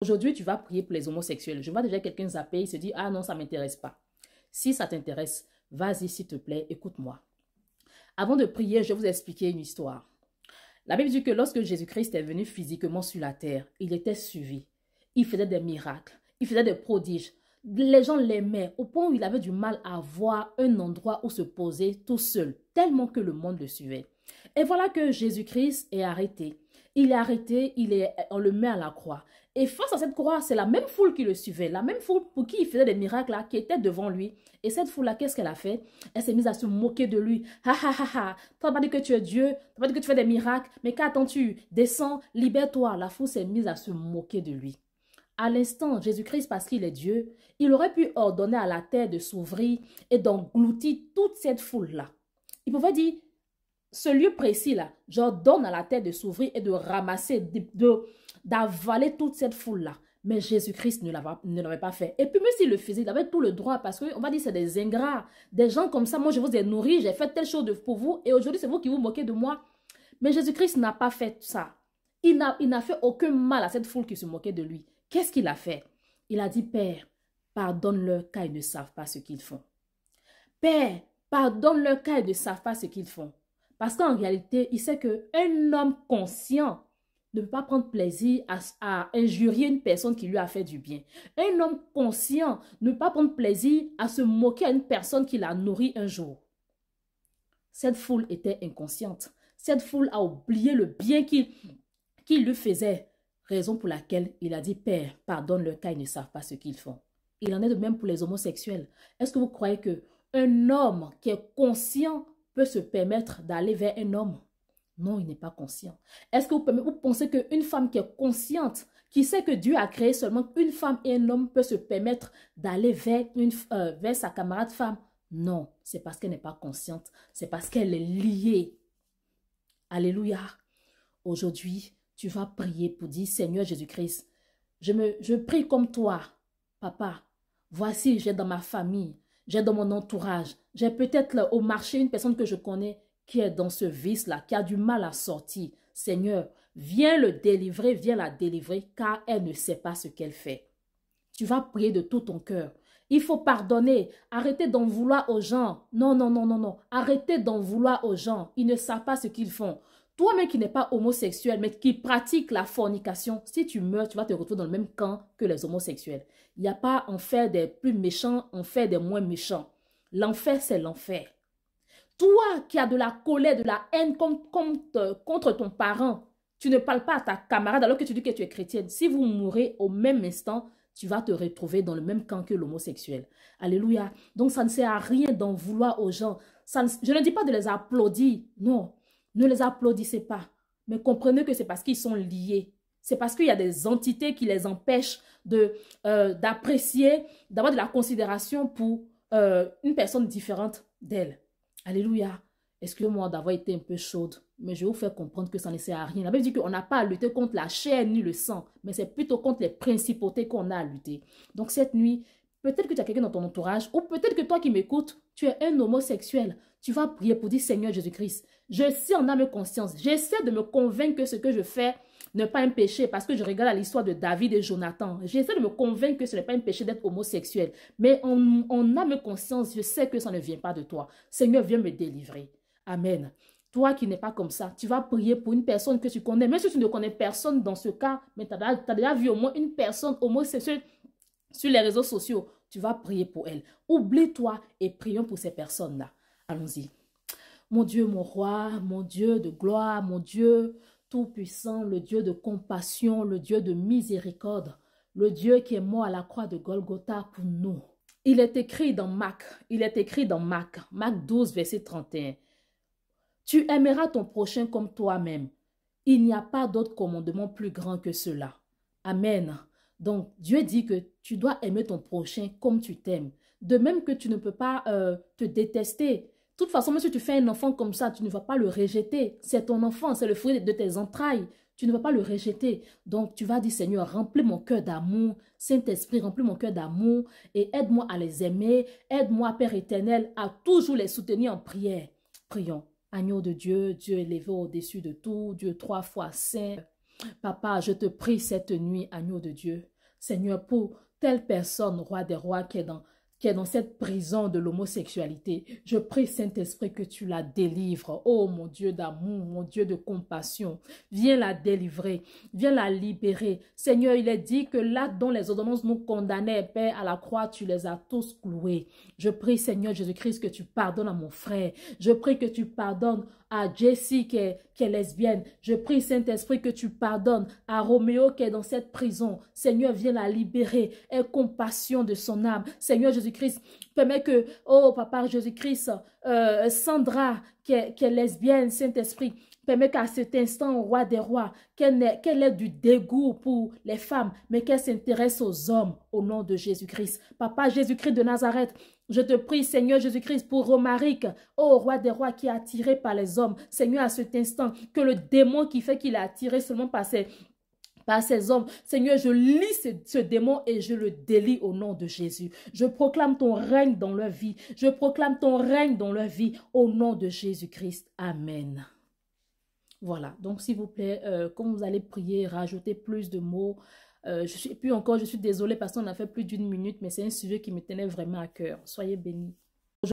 Aujourd'hui, tu vas prier pour les homosexuels. Je vois déjà quelqu'un zapper, il se dit, ah non, ça ne m'intéresse pas. Si ça t'intéresse, vas-y s'il te plaît, écoute-moi. Avant de prier, je vais vous expliquer une histoire. La Bible dit que lorsque Jésus-Christ est venu physiquement sur la terre, il était suivi. Il faisait des miracles, il faisait des prodiges. Les gens l'aimaient au point où il avait du mal à avoir un endroit où se poser tout seul, tellement que le monde le suivait. Et voilà que Jésus-Christ est arrêté. Il est arrêté, on le met à la croix. Et face à cette croix, c'est la même foule qui le suivait, la même foule pour qui il faisait des miracles là, qui était devant lui. Et cette foule-là, qu'est-ce qu'elle a fait? Elle s'est mise à se moquer de lui. Ha ha ha ha, t'as pas dit que tu es Dieu, t'as pas dit que tu fais des miracles, mais qu'attends-tu? Descends, libère-toi. La foule s'est mise à se moquer de lui. À l'instant, Jésus-Christ, parce qu'il est Dieu, il aurait pu ordonner à la terre de s'ouvrir et d'engloutir toute cette foule-là. Il pouvait dire, ce lieu précis-là, j'ordonne à la terre de s'ouvrir et de ramasser, d'avaler toute cette foule-là. Mais Jésus-Christ ne l'avait pas fait. Et puis même s'il le faisait, il avait tout le droit parce qu'on va dire c'est des ingrats. Des gens comme ça, moi je vous ai nourri, j'ai fait telle chose pour vous et aujourd'hui c'est vous qui vous moquez de moi. Mais Jésus-Christ n'a pas fait ça. Il n'a fait aucun mal à cette foule qui se moquait de lui. Qu'est-ce qu'il a fait? Il a dit, Père, pardonne-leur car ils ne savent pas ce qu'ils font. Père, pardonne-leur car ils ne savent pas ce qu'ils font. Parce qu'en réalité, il sait qu'un homme conscient ne peut pas prendre plaisir à injurier une personne qui lui a fait du bien. Un homme conscient ne peut pas prendre plaisir à se moquer à une personne qui l'a nourri un jour. Cette foule était inconsciente. Cette foule a oublié le bien qu'il lui faisait. Raison pour laquelle il a dit, Père, pardonne-leur car ils ne savent pas ce qu'ils font. Il en est de même pour les homosexuels. Est-ce que vous croyez qu'un homme qui est conscient peut se permettre d'aller vers un homme? Non, il n'est pas conscient. Est-ce que vous pensez qu'une femme qui est consciente, qui sait que Dieu a créé seulement une femme et un homme peut se permettre d'aller vers sa camarade femme? Non, c'est parce qu'elle n'est pas consciente. C'est parce qu'elle est liée. Alléluia. Aujourd'hui, tu vas prier pour dire, Seigneur Jésus-Christ, je prie comme toi, papa. Voici, j'ai dans ma famille, j'ai dans mon entourage, j'ai peut-être au marché une personne que je connais qui est dans ce vice-là, qui a du mal à sortir. Seigneur, viens le délivrer, viens la délivrer, car elle ne sait pas ce qu'elle fait. Tu vas prier de tout ton cœur. Il faut pardonner. Arrêtez d'en vouloir aux gens. Non, non, non, non, non. Arrêtez d'en vouloir aux gens. Ils ne savent pas ce qu'ils font. Toi-même qui n'es pas homosexuel, mais qui pratique la fornication, si tu meurs, tu vas te retrouver dans le même camp que les homosexuels. Il n'y a pas enfer des plus méchants, enfer des moins méchants. L'enfer, c'est l'enfer. Toi qui as de la colère, de la haine contre ton parent, tu ne parles pas à ta camarade alors que tu dis que tu es chrétienne. Si vous mourrez au même instant, tu vas te retrouver dans le même camp que l'homosexuel. Alléluia. Donc ça ne sert à rien d'en vouloir aux gens. Je ne dis pas de les applaudir. Non. Ne les applaudissez pas, mais comprenez que c'est parce qu'ils sont liés. C'est parce qu'il y a des entités qui les empêchent d'apprécier, d'avoir de la considération pour une personne différente d'elle. Alléluia. Excusez-moi d'avoir été un peu chaude, mais je vais vous faire comprendre que ça ne sert à rien. La Bible dit qu'on n'a pas à lutter contre la chair ni le sang, mais c'est plutôt contre les principautés qu'on a à lutter. Donc cette nuit, peut-être que tu as quelqu'un dans ton entourage, ou peut-être que toi qui m'écoutes, tu es un homosexuel. Tu vas prier pour dire, Seigneur Jésus-Christ, je sais en âme et conscience, j'essaie de me convaincre que ce que je fais n'est pas un péché parce que je regarde l'histoire de David et Jonathan. J'essaie de me convaincre que ce n'est pas un péché d'être homosexuel. Mais en âme et conscience, je sais que ça ne vient pas de toi. Seigneur, viens me délivrer. Amen. Toi qui n'es pas comme ça, tu vas prier pour une personne que tu connais. Même si tu ne connais personne dans ce cas, mais tu as déjà vu au moins une personne homosexuelle sur les réseaux sociaux, tu vas prier pour elle. Oublie-toi et prions pour ces personnes-là. Allons-y. Mon Dieu, mon roi, mon Dieu de gloire, mon Dieu tout-puissant, le Dieu de compassion, le Dieu de miséricorde, le Dieu qui est mort à la croix de Golgotha pour nous. Il est écrit dans Marc 12, verset 31. Tu aimeras ton prochain comme toi-même. Il n'y a pas d'autre commandement plus grand que cela. Amen. Donc, Dieu dit que tu dois aimer ton prochain comme tu t'aimes. De même que tu ne peux pas te détester. De toute façon, même si tu fais un enfant comme ça, tu ne vas pas le rejeter. C'est ton enfant, c'est le fruit de tes entrailles. Tu ne vas pas le rejeter. Donc, tu vas dire, Seigneur, remplis mon cœur d'amour. Saint-Esprit, remplis mon cœur d'amour et aide-moi à les aimer. Aide-moi, Père éternel, à toujours les soutenir en prière. Prions. Agneau de Dieu, Dieu élevé au-dessus de tout, Dieu 3 fois saint. Papa, je te prie cette nuit, agneau de Dieu. Seigneur, pour telle personne, roi des rois, qui est dans cette prison de l'homosexualité. Je prie, Saint-Esprit, que tu la délivres. Oh, mon Dieu d'amour, mon Dieu de compassion. Viens la délivrer, viens la libérer. Seigneur, il est dit que là dont les ordonnances nous condamnaient, Père, à la croix, tu les as tous cloués. Je prie, Seigneur Jésus-Christ, que tu pardonnes à mon frère. Je prie que tu pardonnes à Jessie qui est lesbienne. Je prie, Saint-Esprit, que tu pardonnes à Roméo qui est dans cette prison. Seigneur, viens la libérer. Aie compassion de son âme. Seigneur Jésus-Christ, permets que, oh Papa Jésus-Christ, Sandra qui est lesbienne, Saint-Esprit, permets qu'à cet instant, roi des rois, qu'elle ait du dégoût pour les femmes, mais qu'elle s'intéresse aux hommes au nom de Jésus-Christ. Papa Jésus-Christ de Nazareth, je te prie, Seigneur Jésus-Christ, pour Romaric, ô roi des rois qui est attiré par les hommes. Seigneur, à cet instant, que le démon qui fait qu'il est attiré seulement par ces hommes. Seigneur, je lis ce démon et je le délie au nom de Jésus. Je proclame ton règne dans leur vie. Je proclame ton règne dans leur vie au nom de Jésus-Christ. Amen. Voilà, donc s'il vous plaît, comme vous allez prier, rajoutez plus de mots. Puis encore, je suis désolée parce qu'on a fait plus d'1 minute, mais c'est un sujet qui me tenait vraiment à cœur. Soyez bénis.